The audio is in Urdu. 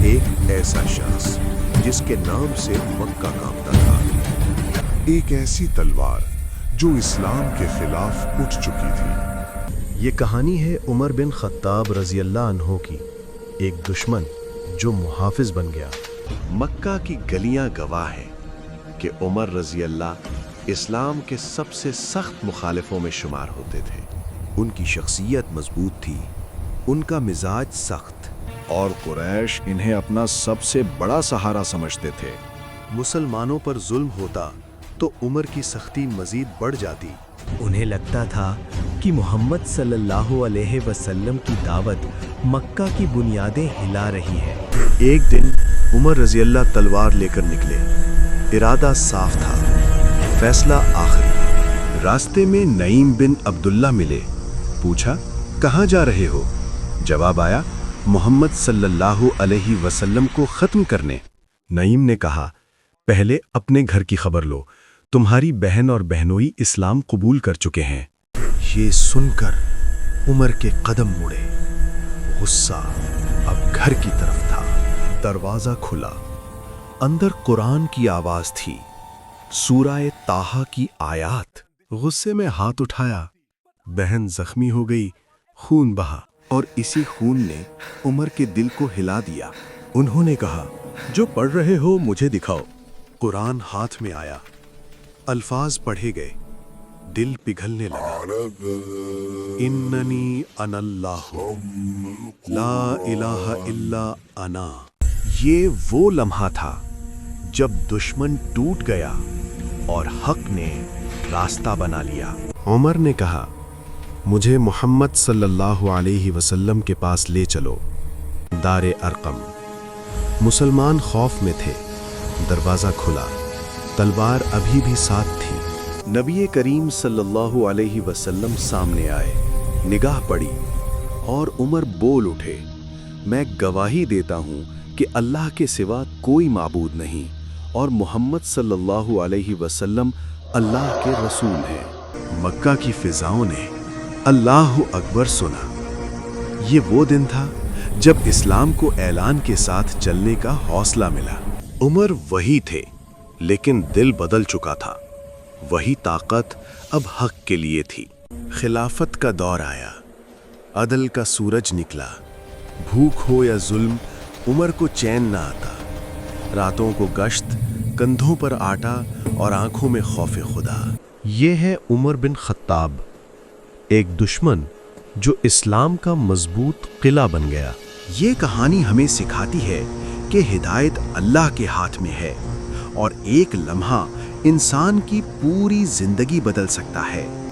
ایک ایسا شخص جس کے نام سے مکہ کانپتا تھا، ایک ایسی تلوار جو اسلام کے خلاف اٹھ چکی تھی۔ یہ کہانی ہے عمر بن خطاب رضی اللہ عنہ کی، ایک دشمن جو محافظ بن گیا۔ مکہ کی گلیاں گواہ ہیں کہ عمر رضی اللہ اسلام کے سب سے سخت مخالفوں میں شمار ہوتے تھے۔ ان کی شخصیت مضبوط تھی، ان کا مزاج سخت، اور قریش انہیں اپنا سب سے بڑا سہارا سمجھتے تھے۔ مسلمانوں پر ظلم ہوتا تو عمر کی سختی مزید بڑھ جاتی۔ انہیں لگتا تھا کہ محمد صلی اللہ علیہ وسلم کی دعوت مکہ کی بنیادیں ہلا رہی ہے۔ ایک دن عمر رضی اللہ تلوار لے کر نکلے، ارادہ صاف تھا، فیصلہ آخری۔ راستے میں نعیم بن عبداللہ ملے، پوچھا کہاں جا رہے ہو؟ جواب آیا محمد صلی اللہ علیہ وسلم کو ختم کرنے۔ نعیم نے کہا پہلے اپنے گھر کی خبر لو، تمہاری بہن اور بہنوئی اسلام قبول کر چکے ہیں۔ یہ سن کر عمر کے قدم مڑے، غصہ اب گھر کی طرف تھا۔ دروازہ کھلا، اندر قرآن کی آواز تھی، سورہ طٰہٰ کی آیات۔ غصے میں ہاتھ اٹھایا، بہن زخمی ہو گئی، خون بہا، اور اسی خون نے عمر کے دل کو ہلا دیا۔ انہوں نے کہا جو پڑھ رہے ہو مجھے دکھاؤ۔ قرآن ہاتھ میں آیا، الفاظ پڑھے گئے، دل پگھلنے لگا۔ اننی انا اللہ لا الہ الا انا۔ یہ وہ لمحہ تھا جب دشمن ٹوٹ گیا اور حق نے راستہ بنا لیا۔ عمر نے کہا مجھے محمد صلی اللہ علیہ وسلم کے پاس لے چلو۔ دار ارقم۔ مسلمان خوف میں تھے، دروازہ کھلا، تلوار ابھی بھی ساتھ تھی۔ نبی کریم صلی اللہ علیہ وسلم سامنے آئے، نگاہ پڑی، اور عمر بول اٹھے میں گواہی دیتا ہوں کہ اللہ کے سوا کوئی معبود نہیں اور محمد صلی اللہ علیہ وسلم اللہ کے رسول ہیں۔ مکہ کی فضاؤں نے اللہ اکبر سنا۔ یہ وہ دن تھا جب اسلام کو اعلان کے ساتھ چلنے کا حوصلہ ملا۔ عمر وہی تھے، لیکن دل بدل چکا تھا۔ وہی طاقت اب حق کے لیے تھی۔ خلافت کا دور آیا، عدل کا سورج نکلا۔ بھوک ہو یا ظلم، عمر کو چین نہ آتا۔ راتوں کو گشت، کندھوں پر آٹا اور آنکھوں میں خوف خدا۔ یہ ہے عمر بن خطاب، ایک دشمن جو اسلام کا مضبوط قلعہ بن گیا۔ یہ کہانی ہمیں سکھاتی ہے کہ ہدایت اللہ کے ہاتھ میں ہے، اور ایک لمحہ انسان کی پوری زندگی بدل سکتا ہے۔